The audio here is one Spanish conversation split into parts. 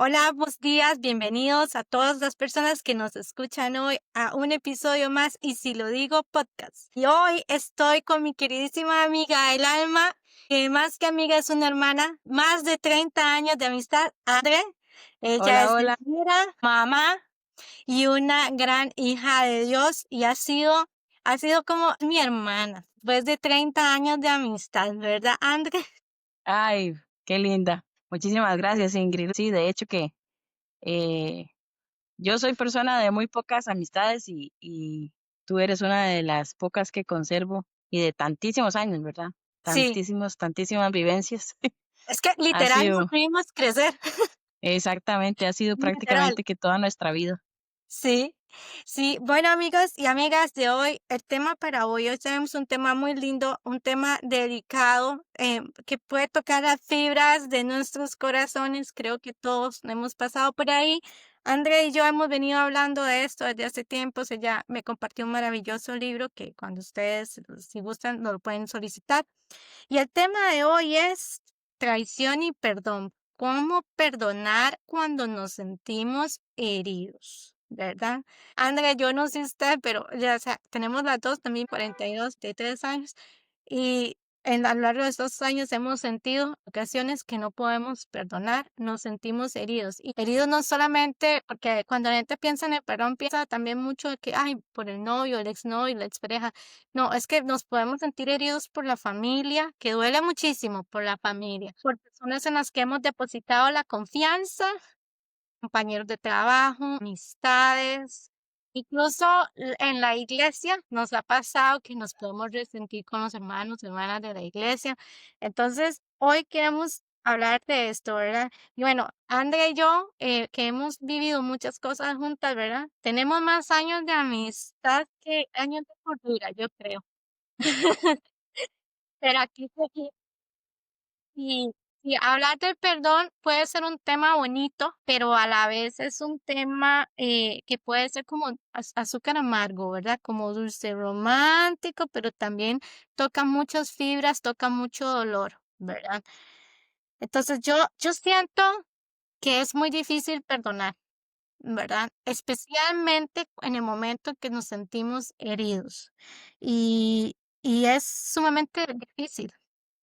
Hola, buenos días, bienvenidos a todas las personas que nos escuchan hoy a un episodio más y si lo digo podcast. Y hoy estoy con mi queridísima amiga El Alma, que más que amiga es una hermana, más de 30 años de amistad, Andre. Ella Hola, es hola. esposa, mamá y una gran hija de Dios y ha sido como mi hermana, después de 30 años de amistad, ¿verdad, Andre? Ay, qué linda. Muchísimas gracias, Ingrid. Sí, de hecho que eh, yo soy persona de muy pocas amistades y tú eres una de las pocas que conservo y de tantísimos años, ¿verdad? Sí, Tantísimas vivencias. es que Ha literal nos sido, vimos crecer. exactamente, ha sido Literal. prácticamente que toda nuestra vida. Sí, sí. Bueno, amigos y amigas de hoy, el tema para hoy tenemos un tema muy lindo, un tema delicado, que puede tocar las fibras de nuestros corazones. Creo que todos hemos pasado por ahí. André y yo hemos venido hablando de esto desde hace tiempo. Ella me compartió un maravilloso libro que cuando ustedes, si gustan, lo pueden solicitar. Y el tema de hoy es traición y perdón. ¿Cómo perdonar cuando nos sentimos heridos? ¿Verdad? Andrea, yo no sé usted, pero ya, o sea, tenemos las dos también 42, de 3 años, y a lo largo de estos años hemos sentido ocasiones que no podemos perdonar, nos sentimos heridos. Y heridos no solamente porque cuando la gente piensa en el perdón, piensa también mucho de que, ay, por el novio, el exnovio, la expareja. No, es que nos podemos sentir heridos por la familia, que duele muchísimo por la familia, por personas en las que hemos depositado la confianza, compañeros de trabajo, amistades, incluso en la iglesia nos ha pasado que nos podemos resentir con los hermanos, hermanas de la iglesia. Entonces, hoy queremos hablar de esto, ¿verdad? Y bueno, Andrea y yo, que hemos vivido muchas cosas juntas, ¿verdad? Tenemos más años de amistad que años de cordura, yo creo. Pero aquí seguimos. Y, y hablar del perdón puede ser un tema bonito, pero a la vez es un tema que puede ser como azúcar amargo, ¿verdad? Como dulce romántico, pero también toca muchas fibras, toca mucho dolor, ¿verdad? Entonces yo siento que es muy difícil perdonar, ¿verdad? Especialmente en el momento que nos sentimos heridos. Y es sumamente difícil.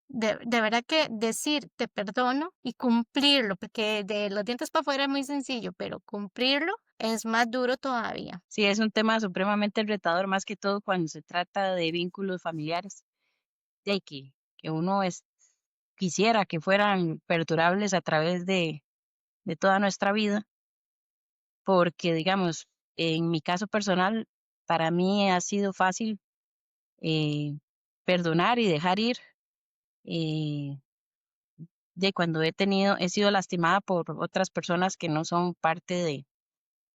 De verdad que decir te perdono y cumplirlo, porque de los dientes para afuera es muy sencillo, pero cumplirlo es más duro todavía. Sí, es un tema supremamente retador, más que todo cuando se trata de vínculos familiares, de que uno quisiera que fueran perdurables a través de toda nuestra vida, porque digamos, en mi caso personal, para mí ha sido fácil eh, perdonar y dejar ir eh, de cuando he sido lastimada por otras personas que no son parte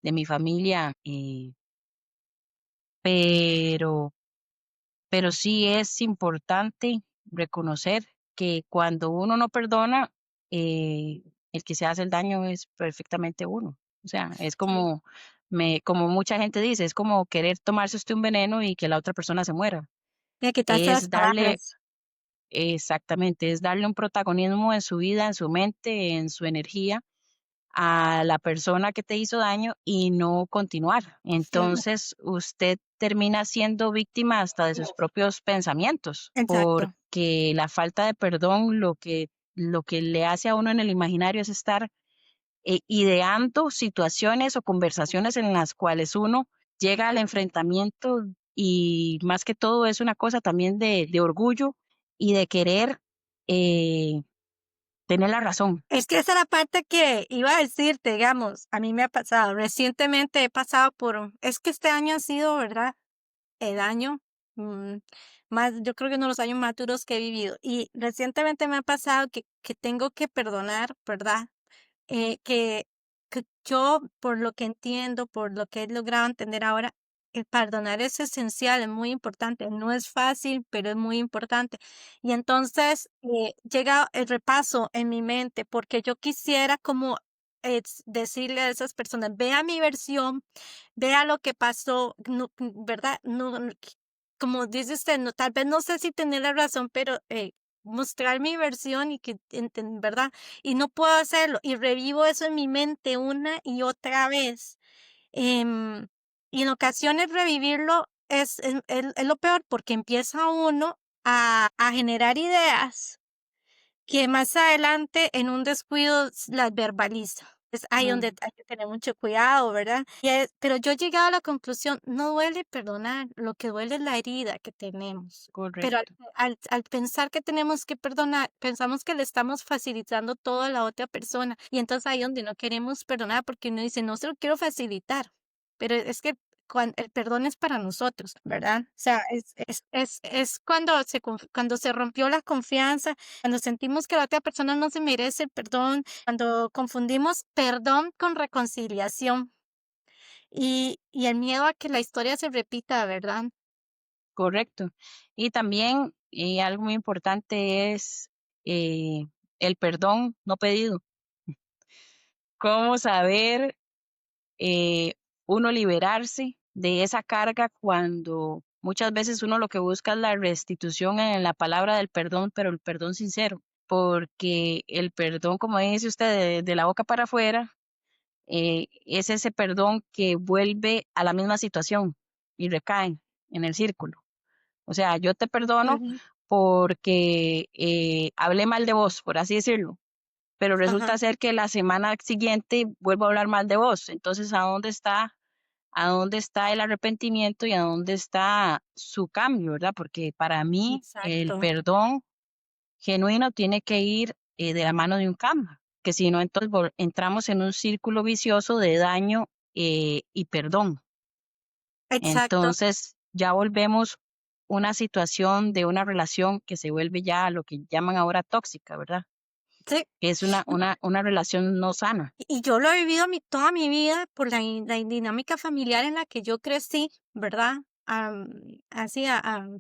de mi familia, pero, pero sí es importante reconocer que cuando uno no perdona, el que se hace el daño es perfectamente uno. O sea, es Sí. como mucha gente dice, es como querer tomarse usted un veneno y que la otra persona se muera. Me quitaste las Es darle, palabras. exactamente, es darle un protagonismo en su vida, en su mente, en su energía a la persona que te hizo daño y no continuar. Sí, Entonces, usted termina siendo víctima hasta de sus propios pensamientos, exacto. porque la falta de perdón lo que le hace a uno en el imaginario es estar ideando situaciones o conversaciones en las cuales uno llega al enfrentamiento y más que todo es una cosa también de orgullo y de querer eh, tener la razón. Es que esa es la parte que iba a decirte, digamos, a mí me ha pasado, recientemente he pasado es que este año ha sido, ¿verdad? El año mm, más, yo creo que uno de los años más duros que he vivido. Y recientemente me ha pasado que tengo que perdonar, ¿verdad? Que yo, por lo que entiendo, por lo que he logrado entender ahora, el perdonar es esencial, es muy importante. No es fácil, pero es muy importante. Y entonces llega el repaso en mi mente, porque yo quisiera como decirle a esas personas, vea mi versión, vea lo que pasó, no, ¿verdad? No, como dice usted, no, tal vez no sé si tener la razón, pero mostrar mi versión y que, ¿verdad? Y no puedo hacerlo, y revivo eso en mi mente una y otra vez. Em, y en ocasiones revivirlo es lo peor, porque empieza uno a generar ideas que más adelante en un descuido las verbaliza. Es ahí Mm, donde hay que tener mucho cuidado, ¿verdad? Pero yo he llegado a la conclusión, no duele perdonar, lo que duele es la herida que tenemos. Pero correcto. al pensar que tenemos que perdonar, pensamos que le estamos facilitando todo a la otra persona. Y entonces ahí donde no queremos perdonar, porque uno dice, no se lo quiero facilitar. Pero es que el perdón es para nosotros, ¿verdad? O sea, es cuando se rompió la confianza, cuando sentimos que la otra persona no se merece el perdón, cuando confundimos perdón con reconciliación y el miedo a que la historia se repita, ¿verdad? Correcto. Y también, algo muy importante es, eh, el perdón no pedido. ¿Cómo saber, eh, uno liberarse de esa carga cuando muchas veces uno lo que busca es la restitución en la palabra del perdón, pero el perdón sincero? Porque el perdón, como dice usted, de la boca para afuera, es ese perdón que vuelve a la misma situación y recae en el círculo. O sea, yo te perdono Ujú, porque hablé mal de vos, por así decirlo, pero ajá, resulta ser que la semana siguiente vuelvo a hablar mal de vos. Entonces, a dónde está el arrepentimiento y a dónde está su cambio, ¿verdad? Porque para mí el exacto. perdón genuino tiene que ir de la mano de un cambio, que si no, entonces entramos en un círculo vicioso de daño y perdón. Exacto. Entonces ya volvemos una situación de una relación que se vuelve ya lo que llaman ahora tóxica, ¿verdad? Sí. Que es una relación no sana. Y yo lo he vivido toda mi vida por la dinámica familiar en la que yo crecí, ¿verdad? Así,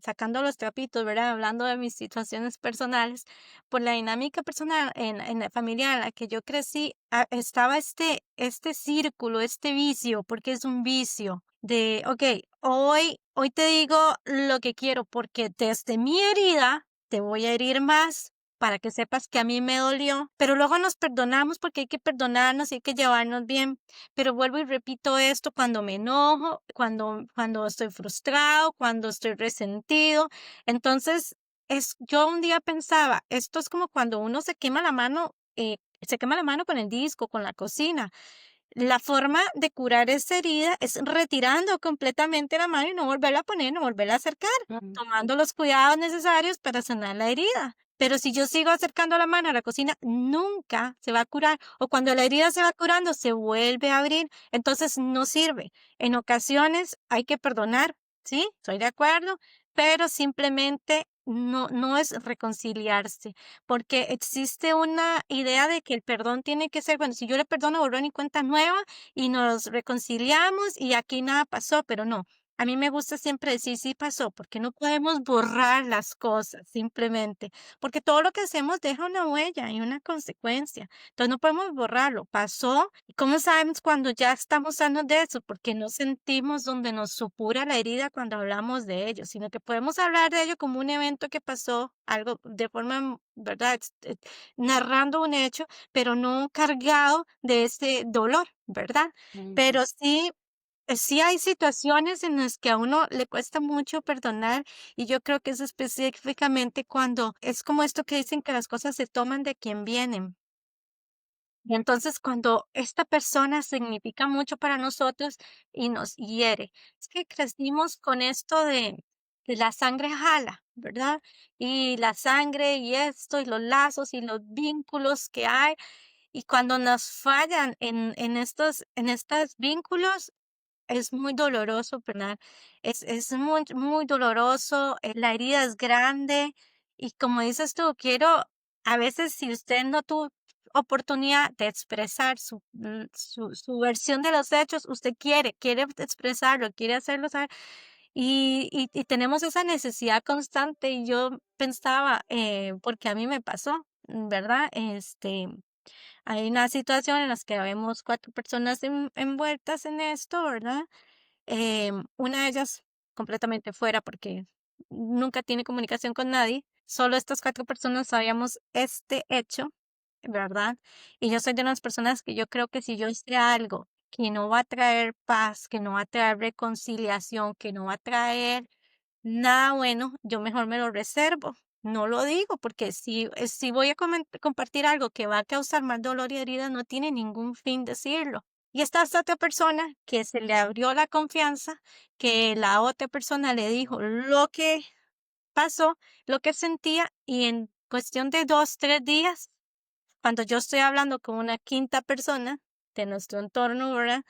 sacando los trapitos, ¿verdad? Hablando de mis situaciones personales, por la dinámica personal en la familia en la que yo crecí, estaba este círculo, este vicio, porque es un vicio de, ok, hoy te digo lo que quiero, porque desde mi herida te voy a herir más para que sepas que a mí me dolió, pero luego nos perdonamos porque hay que perdonarnos y hay que llevarnos bien. Pero vuelvo y repito esto cuando me enojo, cuando estoy frustrado, cuando estoy resentido. Entonces, yo un día pensaba, esto es como cuando uno se quema la mano con el disco, con la cocina. La forma de curar esa herida es retirando completamente la mano y no volverla a poner, no volverla a acercar, Mm, tomando los cuidados necesarios para sanar la herida. Pero si yo sigo acercando la mano a la cocina, nunca se va a curar. O cuando la herida se va curando, se vuelve a abrir. Entonces no sirve. En ocasiones hay que perdonar, sí, estoy de acuerdo, pero simplemente no es reconciliarse, porque existe una idea de que el perdón tiene que ser, bueno, si yo le perdono, borrón y cuenta nueva y nos reconciliamos y aquí nada pasó, pero no. A mí me gusta siempre decir sí pasó, porque no podemos borrar las cosas simplemente, porque todo lo que hacemos deja una huella y una consecuencia. Entonces no podemos borrarlo. Pasó. ¿Y cómo sabemos cuando ya estamos sanos de eso? Porque no sentimos donde nos supura la herida cuando hablamos de ello, sino que podemos hablar de ello como un evento que pasó, algo de forma, ¿verdad? Narrando un hecho, pero no cargado de ese dolor, ¿verdad? ujú. Pero sí hay situaciones en las que a uno le cuesta mucho perdonar y yo creo que es específicamente cuando es como esto que dicen que las cosas se toman de quien vienen. Y entonces cuando esta persona significa mucho para nosotros y nos hiere, es que crecimos con esto de la sangre jala, ¿verdad? Y la sangre y esto y los lazos y los vínculos que hay. Y cuando nos fallan en estos vínculos, es muy doloroso, ¿verdad? Es muy, muy doloroso, la herida es grande y como dices tú, a veces si usted no tuvo oportunidad de expresar su versión de los hechos, usted quiere expresarlo, quiere hacerlo saber y tenemos esa necesidad constante y yo pensaba, porque a mí me pasó, ¿verdad? Hay una situación en las que habemos 4 personas envueltas en esto, ¿verdad? Una de ellas completamente fuera porque nunca tiene comunicación con nadie, solo estas 4 personas sabíamos este hecho, ¿verdad? Y yo soy de las personas que yo creo que si yo hice algo que no va a traer paz, que no va a traer reconciliación, que no va a traer nada bueno, yo mejor me lo reservo. No lo digo porque si voy a compartir algo que va a causar más dolor y herida, no tiene ningún fin decirlo. Y esta otra persona que se le abrió la confianza, que la otra persona le dijo lo que pasó, lo que sentía, y en cuestión de 2, 3 días, cuando yo estoy hablando con una quinta persona de nuestro entorno, ¿verdad?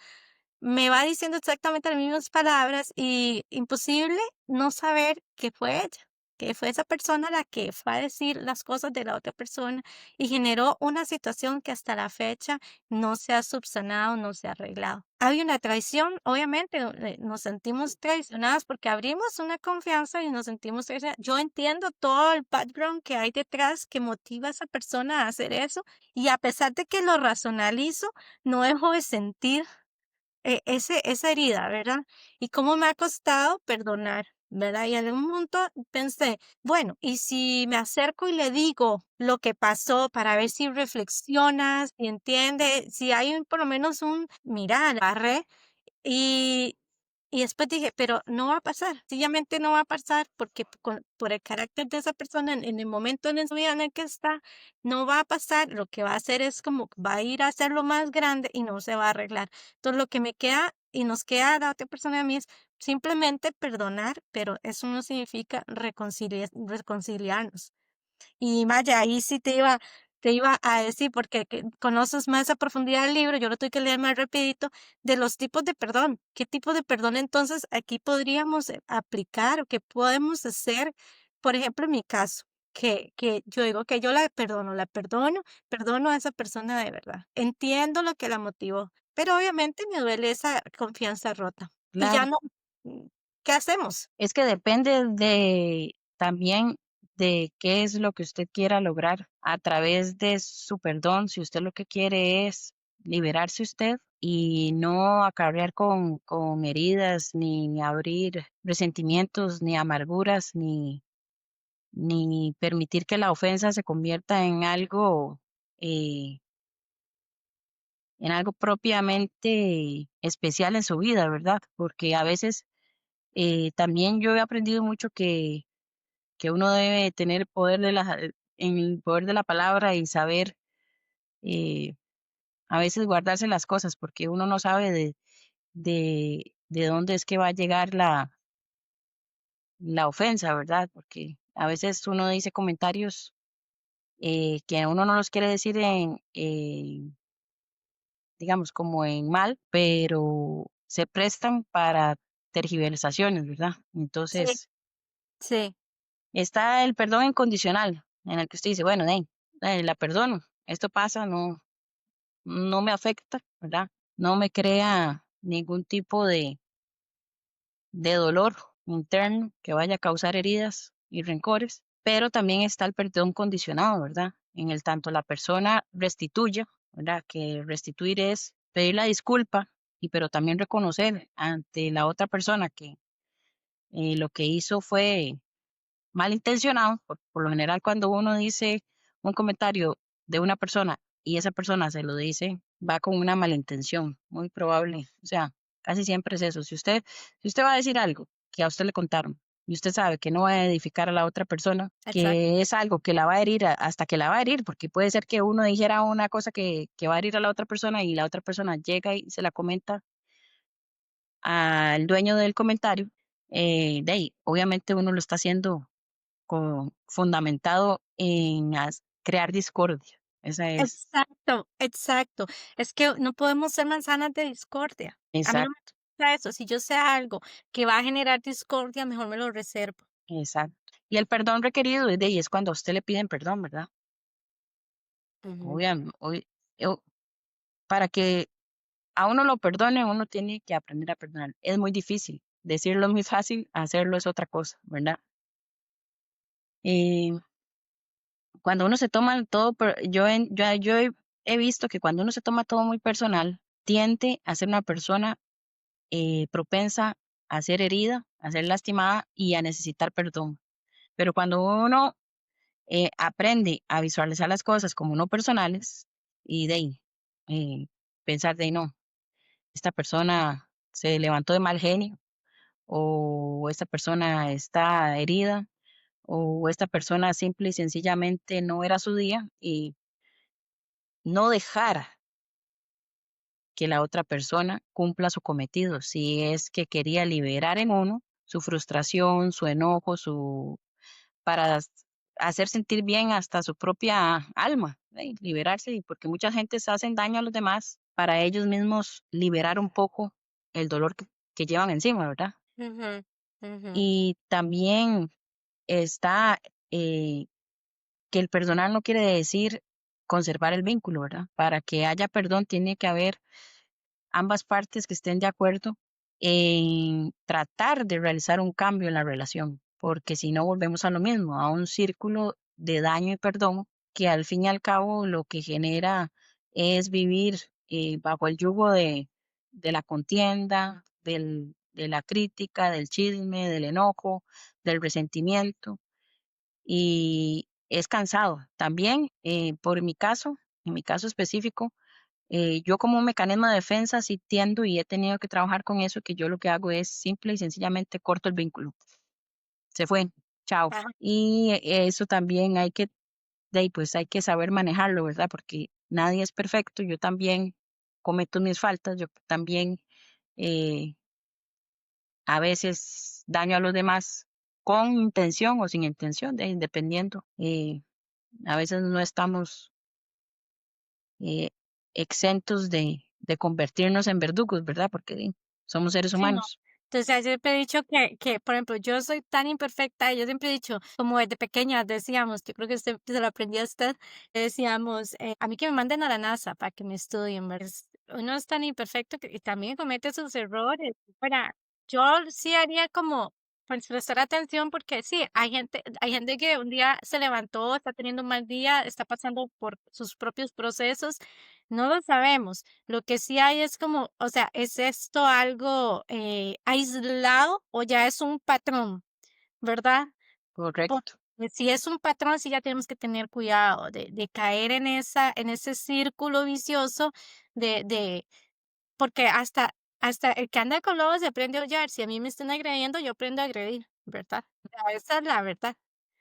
Me va diciendo exactamente las mismas palabras y imposible no saber que fue ella, que fue esa persona la que fue a decir las cosas de la otra persona y generó una situación que hasta la fecha no se ha subsanado, no se ha arreglado. Hay una traición, obviamente, nos sentimos traicionadas porque abrimos una confianza y nos sentimos traicionadas. Yo entiendo todo el background que hay detrás que motiva a esa persona a hacer eso y a pesar de que lo racionalizo, no dejo de sentir esa herida, ¿verdad? Y cómo me ha costado perdonar, ¿verdad? Y en algún punto pensé, bueno, ¿y si me acerco y le digo lo que pasó para ver si reflexionas, si entiende, si hay por lo menos mira, la agarré y después dije: "Pero no va a pasar, sencillamente no va a pasar", porque por el carácter de esa persona en el momento en su vida en el que está, no va a pasar, lo que va a hacer es como va a ir a hacerlo más grande y no se va a arreglar. Entonces, lo que me queda y nos queda a la otra persona y a mí es simplemente perdonar, pero eso no significa reconciliarnos. Y vaya, ahí sí te iba a decir, porque conoces más a profundidad el libro, yo lo tuve que leer más rapidito, de los tipos de perdón. ¿Qué tipo de perdón entonces aquí podríamos aplicar o qué podemos hacer? Por ejemplo, en mi caso, que yo digo que yo perdono a esa persona de verdad. Entiendo lo que la motivó, pero obviamente me duele esa confianza rota. Y ya Claro, no, ¿qué hacemos? es que depende de también de qué es lo que usted quiera lograr a través de su perdón. Si usted lo que quiere es liberarse usted y no acarrear con heridas, ni abrir resentimientos, ni amarguras, ni permitir que la ofensa se convierta eh, en algo propiamente especial en su vida, ¿verdad? Porque a veces también yo he aprendido mucho que uno debe tener poder en el poder de la palabra y saber eh, a veces guardarse las cosas, porque uno no sabe de dónde es que va a llegar la ofensa, ¿verdad? Porque a veces uno dice comentarios que uno no los quiere decir digamos, como en mal, pero se prestan para tergiversaciones, ¿verdad? Sí, Entonces, sí, está el perdón incondicional, en el que usted dice, bueno, la perdono, esto pasa, no me afecta, ¿verdad? No me crea ningún tipo de dolor interno que vaya a causar heridas y rencores, pero también está el perdón condicionado, ¿verdad? En el tanto la persona restituya, ¿verdad? Que restituir es pedir la disculpa y pero también reconocer ante la otra persona que lo que hizo fue malintencionado. Por lo general, cuando uno dice un comentario de una persona y esa persona se lo dice, va con una malintención, muy probable. O sea, casi siempre es eso. Si usted va a decir algo que a usted le contaron y usted sabe que no va a edificar a la otra persona, exacto. que es algo que la va a herir hasta que la va a herir, porque puede ser que uno dijera una cosa que va a herir a la otra persona y la otra persona llega y se la comenta al dueño del comentario, de ahí, obviamente uno lo está haciendo fundamentado en crear discordia. Esa es, Exacto, exacto. Es que no podemos ser manzanas de discordia. A mí no me exacto, gusta eso. Si yo sé algo que va a generar discordia, mejor me lo reservo. exacto. Y el perdón requerido es de ahí, es cuando a usted le piden perdón, ¿verdad? Ujú. Obviamente, para que a uno lo perdone, uno tiene que aprender a perdonar. Es muy difícil. Decirlo es muy fácil, hacerlo es otra cosa, ¿verdad? Eh, cuando uno se toma todo, yo he visto que cuando uno se toma todo muy personal, tiende a ser una persona propensa a ser herida, a ser lastimada y a necesitar perdón. Pero cuando uno aprende a visualizar las cosas como no personales y de ahí, pensar de ahí, no, esta persona se levantó de mal genio o esta persona está herida o esta persona simple y sencillamente no era su día y no dejar que la otra persona cumpla su cometido, si es que quería liberar en uno su frustración, su enojo, para hacer sentir bien hasta su propia alma, liberarse, y porque mucha gente se hacen daño a los demás para ellos mismos liberar un poco el dolor que llevan encima, ¿verdad? Ujú, ujú, Y también está eh, que el perdonar no quiere decir conservar el vínculo, ¿verdad? Para que haya perdón tiene que haber ambas partes que estén de acuerdo en tratar de realizar un cambio en la relación, porque si no volvemos a lo mismo, a un círculo de daño y perdón que al fin y al cabo lo que genera es vivir bajo el yugo de la contienda, de la crítica, del chisme, del enojo, del resentimiento y es cansado. También, en mi caso específico, yo como un mecanismo de defensa sí tiendo y he tenido que trabajar con eso, que yo lo que hago es simple y sencillamente corto el vínculo. Se fue, chao. ajá. Y eso también de ahí, pues hay que saber manejarlo, ¿verdad? Porque nadie es perfecto, yo también cometo mis faltas, yo también eh, a veces daño a los demás con intención o sin intención, dependiendo. A veces no estamos eh, exentos de convertirnos en verdugos, ¿verdad? Porque somos seres Sí, no. humanos. Entonces, yo siempre he dicho que, por ejemplo, yo soy tan imperfecta, y yo siempre he dicho, como desde pequeña decíamos, yo creo que usted se lo aprendió a usted, decíamos, a mí que me manden a la NASA para que me estudien, ¿verdad? Uno es tan imperfecto que y también comete sus errores. Para, yo sí haría como, pues, prestar atención porque sí, hay gente que un día se levantó, está teniendo un mal día, está pasando por sus propios procesos, no lo sabemos. Lo que sí hay es como, o sea, ¿es esto algo, aislado o ya es un patrón, verdad? Porque Correcto, si es un patrón, sí ya tenemos que tener cuidado de caer en ese círculo vicioso de porque hasta el que anda con lobos se aprende a aullar. Si a mí me están agrediendo, yo aprendo a agredir, ¿verdad? O sea, esa es la verdad.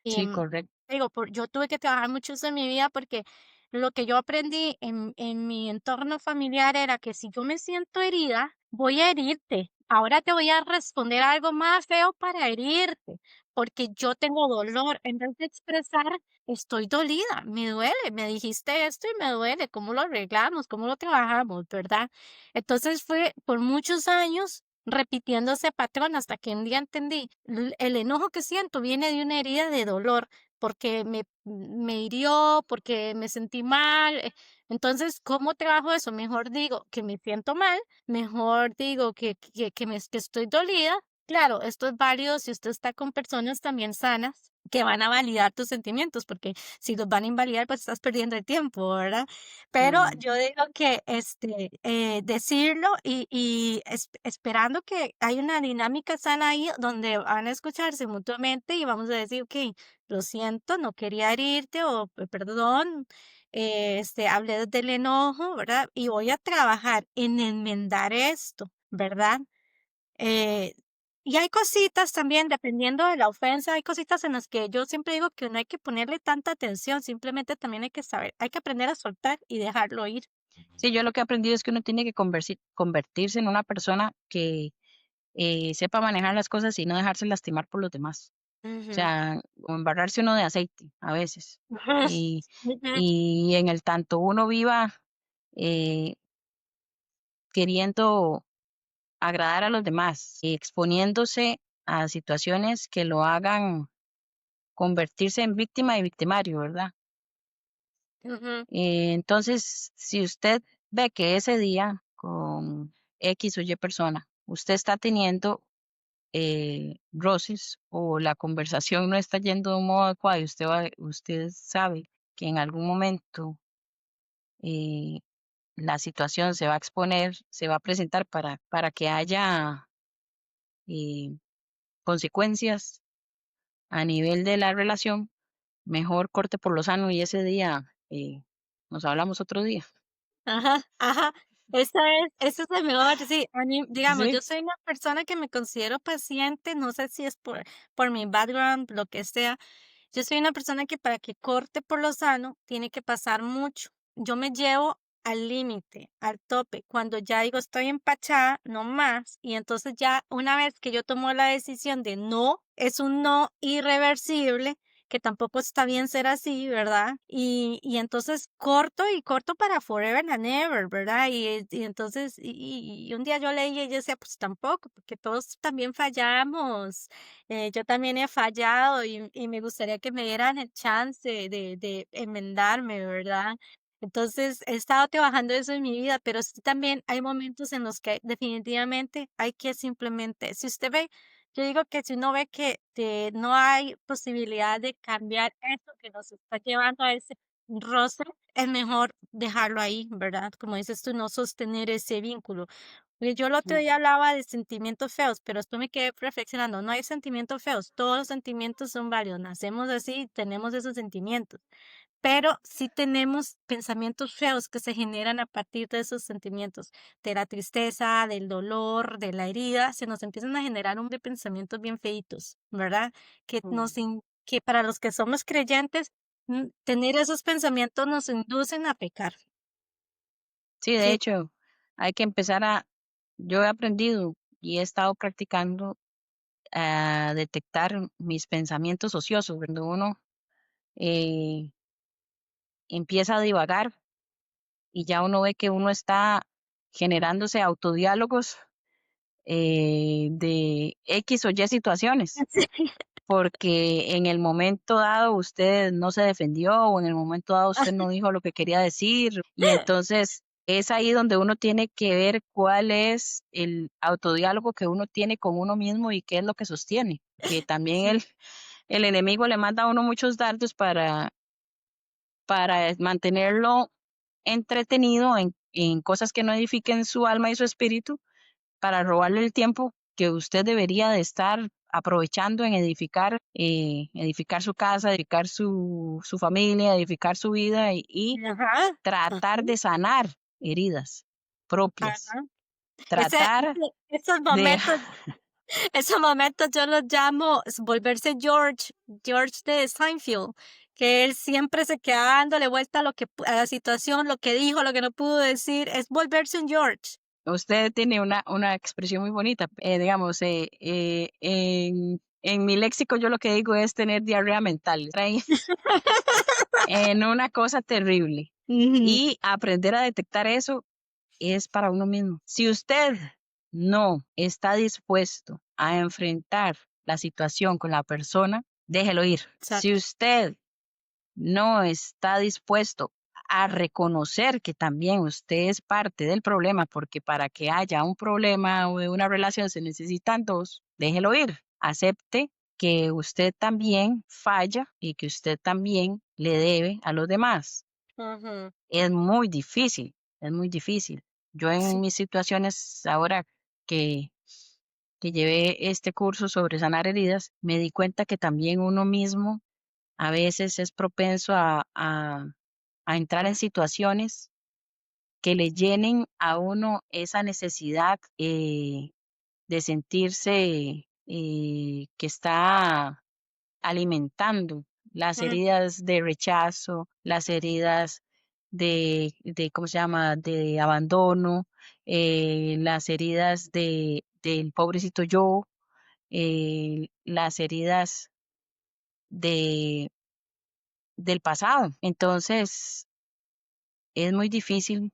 Y, sí, correcto. digo, yo tuve que trabajar mucho eso en mi vida porque lo que yo aprendí en mi entorno familiar era que si yo me siento herida, voy a herirte. Ahora te voy a responder algo más feo para herirte, porque yo tengo dolor. En vez de expresar, estoy dolida, me duele, me dijiste esto y me duele, ¿cómo lo arreglamos? ¿Cómo lo trabajamos? ¿Verdad? Entonces fue por muchos años repitiendo ese patrón hasta que un día entendí, el enojo que siento viene de una herida de dolor, porque me hirió, porque me sentí mal. Entonces, ¿cómo trabajo eso? Mejor digo que me siento mal, mejor digo que estoy dolida. Claro, esto es válido si usted está con personas también sanas que van a validar tus sentimientos, porque si los van a invalidar, pues estás perdiendo el tiempo, ¿verdad? Pero Mm, yo digo que, decirlo y esperando que hay una dinámica sana ahí donde van a escucharse mutuamente y vamos a decir: "Okey, lo siento, no quería herirte", o perdón, hablé desde el enojo, ¿verdad? Y voy a trabajar en enmendar esto, ¿verdad? Eh, y hay cositas también, dependiendo de la ofensa, hay cositas en las que yo siempre digo que no hay que ponerle tanta atención, simplemente también hay que aprender a soltar y dejarlo ir. sí, yo lo que he aprendido es que uno tiene que convertirse en una persona que sepa manejar las cosas y no dejarse lastimar por los demás. O Ujú. sea, o embarrarse uno de aceite a veces. Y, Ujú, y en el tanto uno viva eh, queriendo agradar a los demás, y exponiéndose a situaciones que lo hagan convertirse en víctima y victimario, ¿verdad? ujú, Entonces, si usted ve que ese día con X o Y persona, usted está teniendo roces o la conversación no está yendo de un modo adecuado y usted sabe que en algún momento eh, la situación se va a exponer, se va a presentar para que haya eh, consecuencias a nivel de la relación, mejor corte por lo sano y ese día nos hablamos otro día. Ajá, ajá. Ese es el mejor, sí, a mí, digamos, Sí, yo soy una persona que me considero paciente, no sé si es por mi background, lo que sea. Yo soy una persona que para que corte por lo sano tiene que pasar mucho. Yo me llevo al límite, al tope. Cuando ya digo estoy empachada, no más. Y entonces ya una vez que yo tomo la decisión de no, es un no irreversible, que tampoco está bien ser así, ¿verdad? Y entonces corto y corto para forever and ever, ¿verdad? Y entonces, y un día yo leí y yo decía, pues tampoco, porque todos también fallamos. Yo también he fallado y me gustaría que me dieran el chance de enmendarme, ¿verdad? Entonces, he estado trabajando eso en mi vida, pero sí también hay momentos en los que definitivamente hay que simplemente, si usted ve, yo digo que si uno ve que no hay posibilidad de cambiar eso que nos está llevando a ese roce, es mejor dejarlo ahí, ¿verdad? Como dices tú, no sostener ese vínculo. Yo el otro sí, día hablaba de sentimientos feos, pero esto me quedé reflexionando, no hay sentimientos feos, todos los sentimientos son válidos, nacemos así, tenemos esos sentimientos, pero sí tenemos pensamientos feos que se generan a partir de esos sentimientos, de la tristeza, del dolor, de la herida, se nos empiezan a generar un de pensamientos bien feitos, ¿verdad? mm, Que para los que somos creyentes, tener esos pensamientos nos inducen a pecar. sí, de Que hecho, hay que empezar yo he aprendido y he estado practicando a detectar mis pensamientos ociosos, cuando uno eh, empieza a divagar y ya uno ve que uno está generándose autodiálogos de X o Y situaciones, porque en el momento dado usted no se defendió o en el momento dado usted no dijo lo que quería decir y entonces es ahí donde uno tiene que ver cuál es el autodiálogo que uno tiene con uno mismo y qué es lo que sostiene, que también sí, el enemigo le manda a uno muchos dardos para mantenerlo entretenido en cosas que no edifiquen su alma y su espíritu, para robarle el tiempo que usted debería de estar aprovechando en edificar su casa, edificar su familia, edificar su vida y ajá, tratar ajá. de sanar heridas propias, Ajá. tratar Esos de, momentos esos momentos yo los llamo volverse George de Seinfeld, que él siempre se queda dándole vuelta a lo que a la situación, lo que dijo, lo que no pudo decir, es volverse un George. usted tiene una expresión muy bonita, digamos, en mi léxico yo lo que digo es tener diarrea mental, trae en una cosa terrible. Ujú, Y aprender a detectar eso es para uno mismo. Si usted no está dispuesto a enfrentar la situación con la persona, déjelo ir. Si exacto. usted no está dispuesto a reconocer que también usted es parte del problema, porque para que haya un problema o de una relación se necesitan dos, déjelo ir. Acepte que usted también falla y que usted también le debe a los demás. Ujú, Es muy difícil, es muy difícil. Yo en sí, mis situaciones ahora que, que llevé este curso sobre sanar heridas, me di cuenta que también uno mismo a veces es propenso a entrar en situaciones que le llenen a uno esa necesidad de sentirse que está alimentando las mm, heridas de rechazo, las heridas ¿cómo se llama?, de abandono, las heridas del pobrecito yo, las heridas de, del pasado. Entonces, es muy difícil,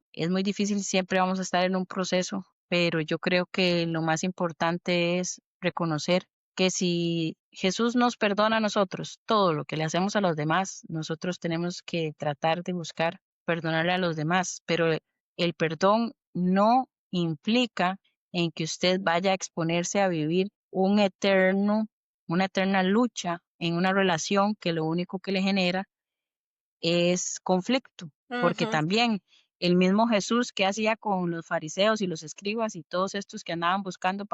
siempre vamos a estar en un proceso, pero yo creo que lo más importante es reconocer que si Jesús nos perdona a nosotros todo lo que le hacemos a los demás, nosotros tenemos que tratar de buscar perdonarle a los demás, pero el perdón no implica en que usted vaya a exponerse a vivir una eterna lucha en una relación que lo único que le genera es conflicto, porque ujú, también el mismo Jesús que hacía con los fariseos y los escribas y todos estos que andaban buscando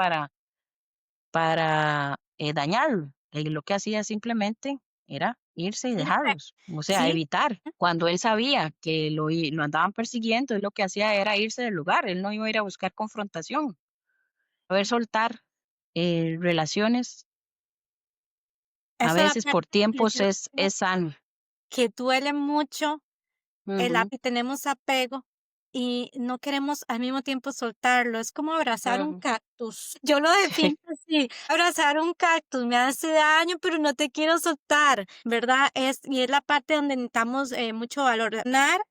para dañarlo, lo que hacía simplemente era irse y irse. dejarlos, o sea, Sí, evitar. ujú, Cuando él sabía que lo andaban persiguiendo, él lo que hacía era irse del lugar, él no iba a ir a buscar confrontación. Saber soltar, relaciones, a eso es lo veces por que tiempos yo digo es sano. que duele mucho el Ujú, ape tenemos apego y no queremos al mismo tiempo soltarlo. Es como abrazar un ujú, cactus. Yo lo defino así, abrazar un cactus me hace daño, pero no te quiero soltar, ¿verdad? Es la parte donde necesitamos mucho valor. Perdonar,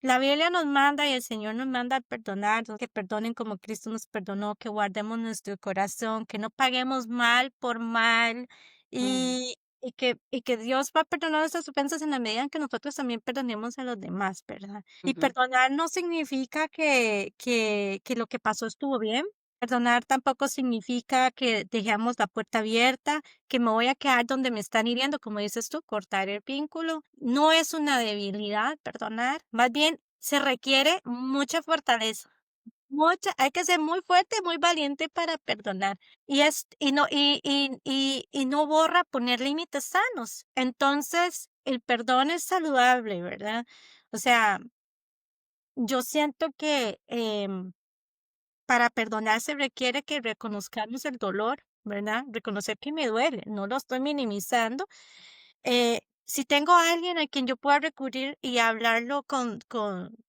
la Biblia nos manda y el Señor nos manda a perdonar, que perdonen como Cristo nos perdonó, que guardemos nuestro corazón, que no paguemos mal por mal ujú, y que Dios va a perdonar nuestras ofensas en la medida en que nosotros también perdonemos a los demás, ¿verdad? Y ujú, perdonar no significa que lo que pasó estuvo bien. Perdonar tampoco significa que dejamos la puerta abierta, que me voy a quedar donde me están hiriendo, como dices tú, cortar el vínculo. No es una debilidad perdonar, más bien se requiere mucha fortaleza. Mucha hay que ser muy fuerte, muy valiente para perdonar. Y no borra poner límites sanos. Entonces, el perdón es saludable, ¿verdad? O sea, yo siento que, para perdonar se requiere que reconozcamos el dolor, ¿verdad? Reconocer que me duele, no lo estoy minimizando, si tengo a alguien a quien yo pueda recurrir y hablarlo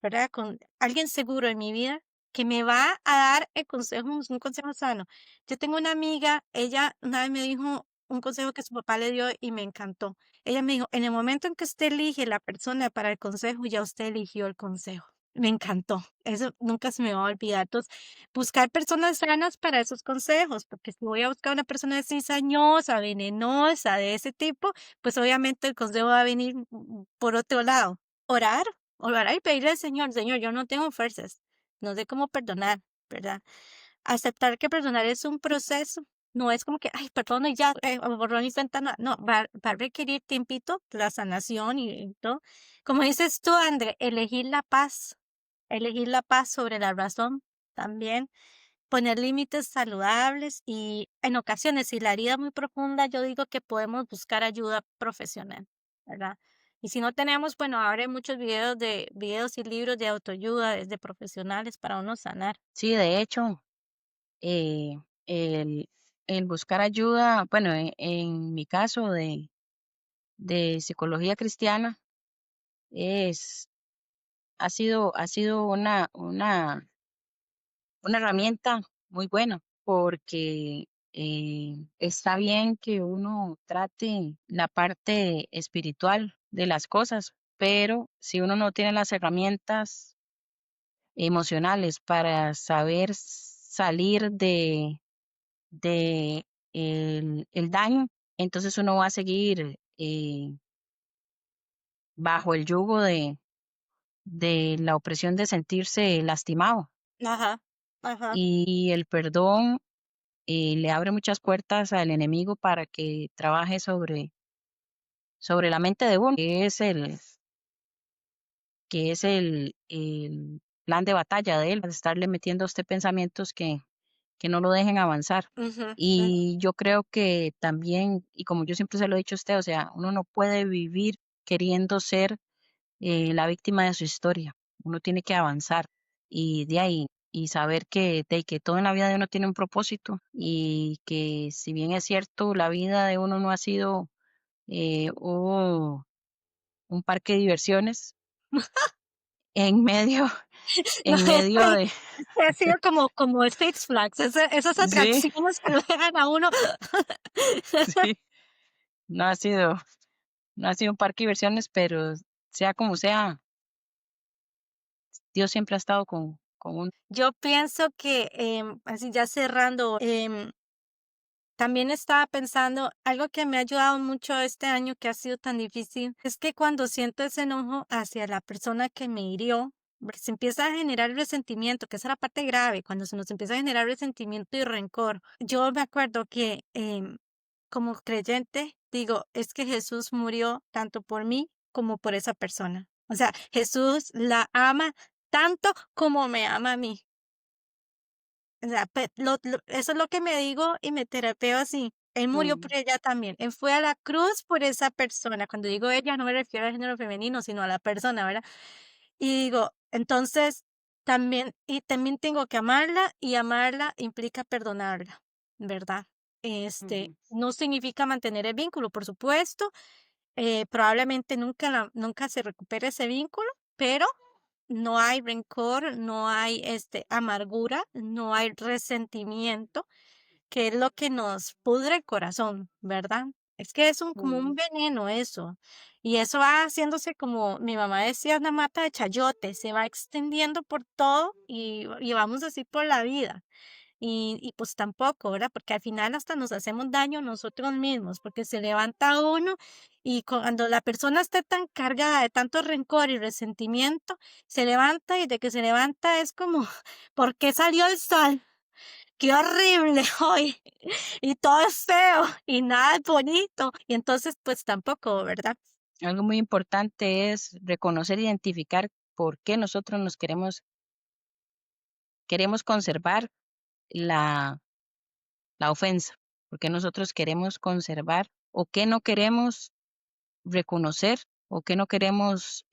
¿verdad? Con alguien seguro en mi vida, que me va a dar el consejo, un consejo sano. Yo tengo una amiga, ella una vez me dijo un consejo que su papá le dio y me encantó. Ella me dijo, en el momento en que usted elige la persona para el consejo, ya usted eligió el consejo. Me encantó. Eso nunca se me va a olvidar. Entonces, buscar personas sanas para esos consejos, porque si voy a buscar una persona cizañosa, venenosa, de ese tipo, pues obviamente el consejo va a venir por otro lado. Orar, orar y pedirle al Señor, Señor, yo no tengo fuerzas, no sé cómo perdonar, ¿verdad? Aceptar que perdonar es un proceso, no es como que, ay, perdono y ya, borrón y cuenta nueva. No, va a requerir tiempito, la sanación y todo. Como dices tú, André, elegir la paz sobre la razón también. Poner límites saludables y en ocasiones, si la herida es muy profunda, yo digo que podemos buscar ayuda profesional, ¿verdad? Y si no tenemos, bueno, ahora hay muchos videos y libros de autoayuda desde profesionales para uno sanar. sí, de hecho, eh, el el buscar ayuda, bueno, en mi caso de psicología cristiana, es ha sido una herramienta muy buena, porque, está bien que uno trate la parte espiritual de las cosas, pero si uno no tiene las herramientas emocionales para saber salir de el daño, entonces uno va a seguir, bajo el yugo de la opresión de sentirse lastimado. Ajá, ajá, Y el perdón, le abre muchas puertas al enemigo para que trabaje sobre la mente de uno, que es el plan de batalla de él, para estarle metiendo a usted pensamientos que no lo dejen avanzar. ujú, ujú. Y yo creo que también, y como yo siempre se lo he dicho a usted, o sea, uno no puede vivir queriendo ser, la víctima de su historia. Uno tiene que avanzar y de ahí, y saber que todo en la vida de uno tiene un propósito y que si bien es cierto, la vida de uno no ha sido, un parque de diversiones en medio, No, en medio de, ha sido como Six Flags, esas sí, atracciones que lo dejan a uno. sí, no ha sido, no ha sido un parque de diversiones, pero sea como sea, Dios siempre ha estado con uno. Yo pienso que, así ya cerrando, también estaba pensando, algo que me ha ayudado mucho este año que ha sido tan difícil, es que cuando siento ese enojo hacia la persona que me hirió, se empieza a generar resentimiento, que esa es la parte grave, cuando se nos empieza a generar resentimiento y rencor. Yo me acuerdo que como creyente digo, es que Jesús murió tanto por mí como por esa persona. O sea, Jesús la ama tanto como me ama a mí. O sea, eso es lo que me digo y me terapeo así. Él murió ujú, por ella también. Él fue a la cruz por esa persona. Cuando digo ella, no me refiero al género femenino, sino a la persona, ¿verdad? Y digo, entonces, también tengo que amarla, y amarla implica perdonarla, ¿verdad? ujú, No significa mantener el vínculo, por supuesto, probablemente nunca se recupere ese vínculo, pero no hay rencor, no hay, amargura, no hay resentimiento, que es lo que nos pudre el corazón, ¿verdad? Es que es como un ujú. veneno eso, y eso va haciéndose, como mi mamá decía, una mata de chayote, se va extendiendo por todo y vamos así por la vida. Y pues tampoco, ¿verdad? Porque al final hasta nos hacemos daño nosotros mismos, porque se levanta uno y cuando la persona está tan cargada de tanto rencor y resentimiento, se levanta, y de que se levanta es como, ¿por qué salió el sol? ¡Qué horrible hoy! Y todo es feo y nada es bonito. Y entonces, pues tampoco, ¿verdad? Algo muy importante es reconocer e identificar por qué nosotros queremos conservar la, la ofensa, por qué nosotros queremos conservar o qué no queremos reconocer o qué no queremos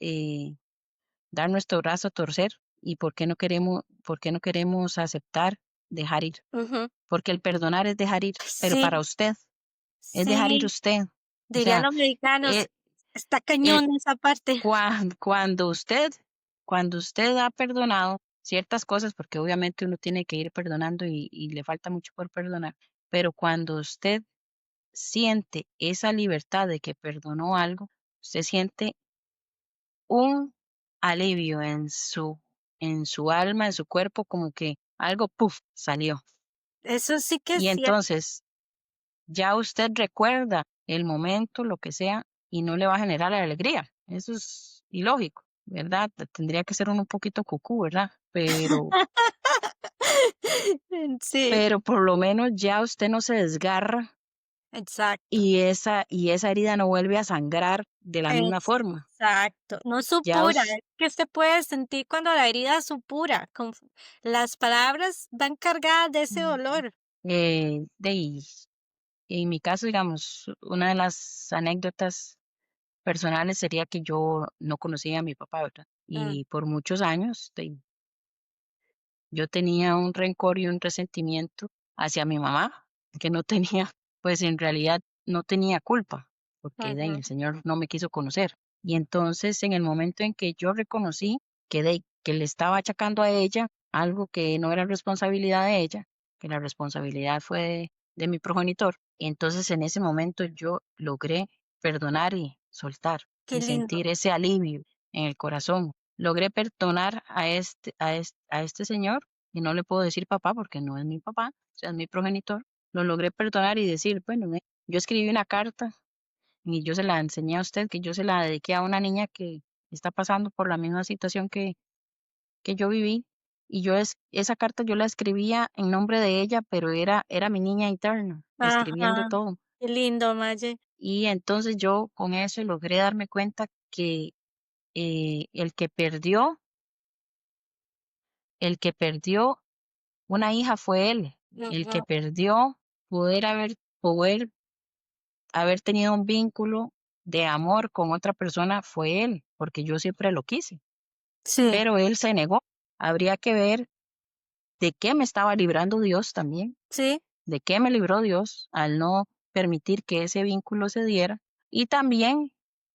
dar nuestro brazo a torcer y por qué no queremos aceptar dejar ir. Ujú. Porque el perdonar es dejar ir, pero Sí, para usted es dejar ir sí, usted. O dirían sea, los mexicanos, eh, está eh, cañón esa parte. cuando usted ha perdonado ciertas cosas, porque obviamente uno tiene que ir perdonando y le falta mucho por perdonar, pero cuando usted siente esa libertad de que perdonó algo, usted siente un alivio en su alma, en su cuerpo, como que algo, puff, salió. Eso sí que es Y cierto. entonces ya usted recuerda el momento, lo que sea, y no le va a generar alegría. Eso es ilógico, ¿verdad? Tendría que ser uno un poquito cucú, ¿verdad? Sí, Pero por lo menos ya usted no se desgarra exacto. y esa herida no vuelve a sangrar de la misma forma. Exacto, no Ya supura, us- es que se puede sentir cuando la herida supura, las palabras van cargadas de ese Ujú. dolor. de ahí, en mi caso, digamos, una de las anécdotas personales sería que yo no conocía a mi papá, ¿verdad? Mm, Y por muchos años yo tenía un rencor y un resentimiento hacia mi mamá, que no tenía, pues en realidad no tenía culpa, porque ujú, el Señor no me quiso conocer. Y entonces en el momento en que yo reconocí que le estaba achacando a ella algo que no era responsabilidad de ella, que la responsabilidad fue de mi progenitor, entonces en ese momento yo logré perdonar y soltar qué y lindo, sentir ese alivio en el corazón. Logré perdonar a este señor y no le puedo decir papá porque no es mi papá, o sea, es mi progenitor. Lo logré perdonar y decir, bueno, yo escribí una carta y yo se la enseñé a usted, que yo se la dediqué a una niña que está pasando por la misma situación que yo viví. Y esa carta yo la escribía en nombre de ella, pero era mi niña interna, escribiendo ajá, todo. qué lindo, Maye, Y entonces yo con eso logré darme cuenta que el que perdió una hija fue él, el ujú, que perdió poder haber tenido un vínculo de amor con otra persona fue él, porque yo siempre lo quise, sí, pero él se negó. Habría que ver de qué me estaba librando Dios también, sí, de qué me libró Dios al no permitir que ese vínculo se diera, y también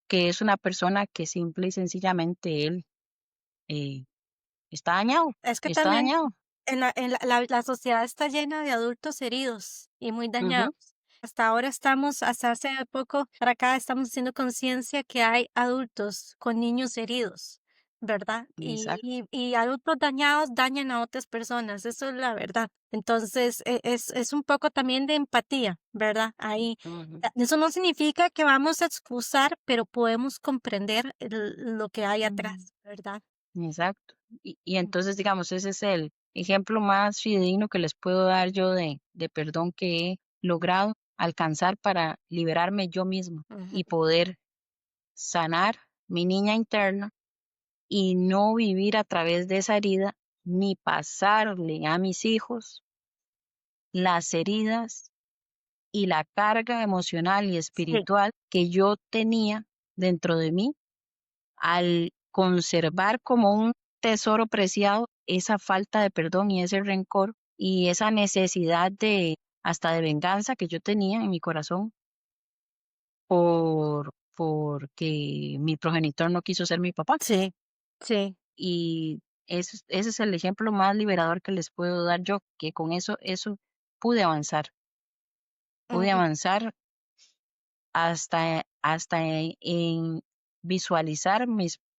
que es una persona que simple y sencillamente él eh, está dañado, es que está también dañado. la sociedad está llena de adultos heridos y muy dañados. Ujú, Hasta hace poco para acá, estamos haciendo conciencia que hay adultos con niños heridos, ¿verdad? exacto. Y adultos dañados dañan a otras personas, eso es la verdad. Entonces, es un poco también de empatía, ¿verdad? Ahí, Ujú, eso no significa que vamos a excusar, pero podemos comprender lo que hay ujú. atrás, ¿verdad? Exacto. Y entonces, digamos, ese es el ejemplo más fidedigno que les puedo dar yo de perdón que he logrado alcanzar para liberarme yo misma y Ujú. poder sanar mi niña interna y no vivir a través de esa herida ni pasarle a mis hijos las heridas y la carga emocional y Sí. espiritual que yo tenía dentro de mí al conservar como un tesoro preciado esa falta de perdón y ese rencor y esa necesidad de hasta de venganza que yo tenía en mi corazón porque mi progenitor no quiso ser mi papá. Sí, sí. Y ese es el ejemplo más liberador que les puedo dar yo, que con eso pude avanzar, pude Ujú, avanzar hasta en visualizar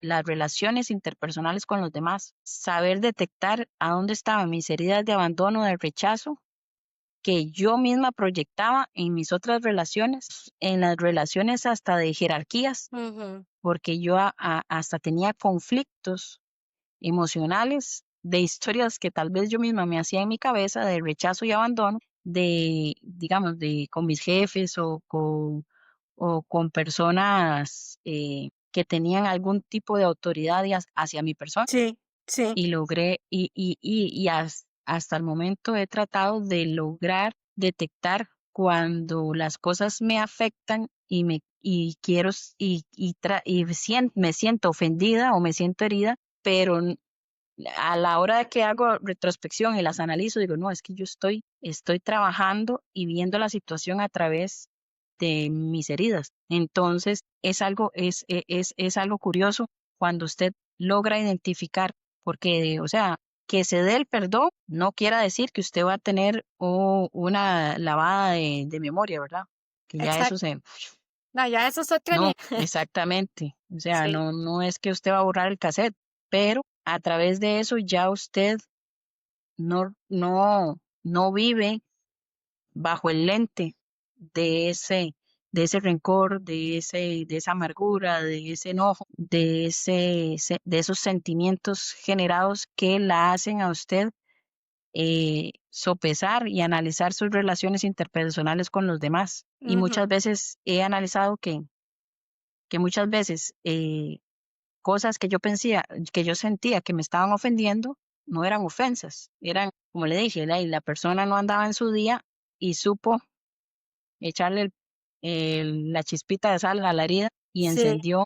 las relaciones interpersonales con los demás, saber detectar a dónde estaban mis heridas de abandono, de rechazo, que yo misma proyectaba en mis otras relaciones, en las relaciones hasta de jerarquías, ujú. porque yo hasta tenía conflictos emocionales de historias que tal vez yo misma me hacía en mi cabeza de rechazo y abandono de, digamos, de con mis jefes o con personas que tenían algún tipo de autoridad hacia mi persona Sí, sí. y logré hasta el momento he tratado de lograr detectar cuando las cosas me afectan y quiero me siento ofendida o me siento herida, pero a la hora de que hago retrospección y las analizo, digo, no, es que yo estoy trabajando y viendo la situación a través de mis heridas. Entonces, es algo curioso cuando usted logra identificar, porque, o sea, que se dé el perdón no quiere decir que usted va a tener una lavada de memoria, ¿verdad? Que ya eso Exacto. se, No, ya eso es otro no, nivel. exactamente. O sea, Sí, no es que usted va a borrar el cassette, pero a través de eso ya usted no vive bajo el lente de de ese rencor, de esa amargura, de ese enojo, de esos sentimientos generados que la hacen a usted sopesar y analizar sus relaciones interpersonales con los demás. Y muchas ujú, veces he analizado que muchas veces cosas que yo sentía que me estaban ofendiendo, no eran ofensas, eran, como le dije, la persona no andaba en su día y supo echarle la chispita de sal a la herida y sí. encendió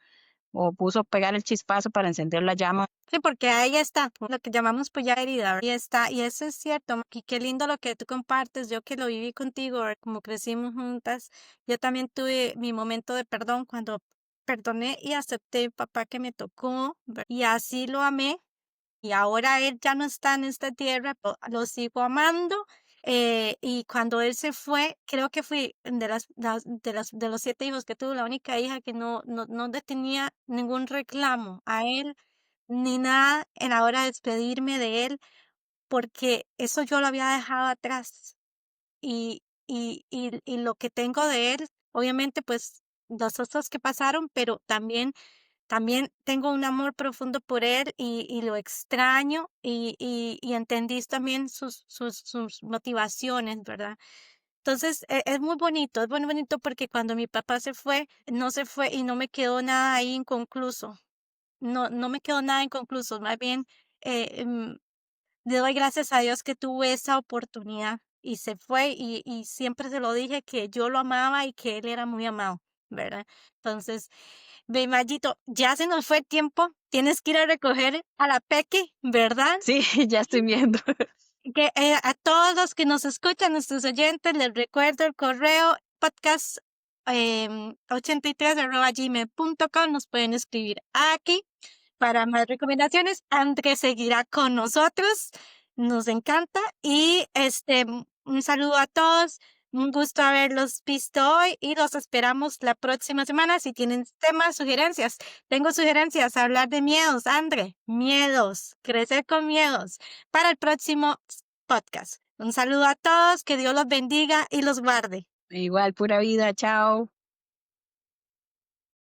o puso a pegar el chispazo para encender la llama. Sí, porque ahí está, lo que llamamos pues ya herida, ¿verdad? Ahí está, y eso es cierto, y qué lindo lo que tú compartes, yo que lo viví contigo, ¿verdad? Como crecimos juntas, yo también tuve mi momento de perdón cuando perdoné y acepté el papá que me tocó, ¿verdad? Y así lo amé, y ahora él ya no está en esta tierra, pero lo sigo amando. Y cuando él se fue, creo que fui de los 7 hijos que tuve, la única hija que no le tenía ningún reclamo a él ni nada en la hora de despedirme de él, porque eso yo lo había dejado atrás. Y lo que tengo de él, obviamente, pues los otros que pasaron, pero también tengo un amor profundo por él y lo extraño y entendí también sus motivaciones, ¿verdad? Entonces, es muy bonito, es muy bonito porque cuando mi papá se fue, no se fue y no me quedó nada ahí inconcluso. No me quedó nada inconcluso, más bien, eh, em, le doy gracias a Dios que tuve esa oportunidad y se fue y siempre se lo dije que yo lo amaba y que él era muy amado, ¿verdad? Entonces, ve, Mayito, ya se nos fue el tiempo, tienes que ir a recoger a la Peque, ¿verdad? Sí, ya estoy viendo. Que a todos los que nos escuchan, nuestros oyentes, les recuerdo el correo podcast 83@gmail.com, nos pueden escribir aquí para más recomendaciones. Andrés seguirá con nosotros, nos encanta y un saludo a todos. Un gusto haberlos visto hoy y los esperamos la próxima semana. Si tienen temas, sugerencias, tengo sugerencias, hablar de miedos, André, miedos, crecer con miedos para el próximo podcast. Un saludo a todos, que Dios los bendiga y los guarde. Igual, pura vida, chao.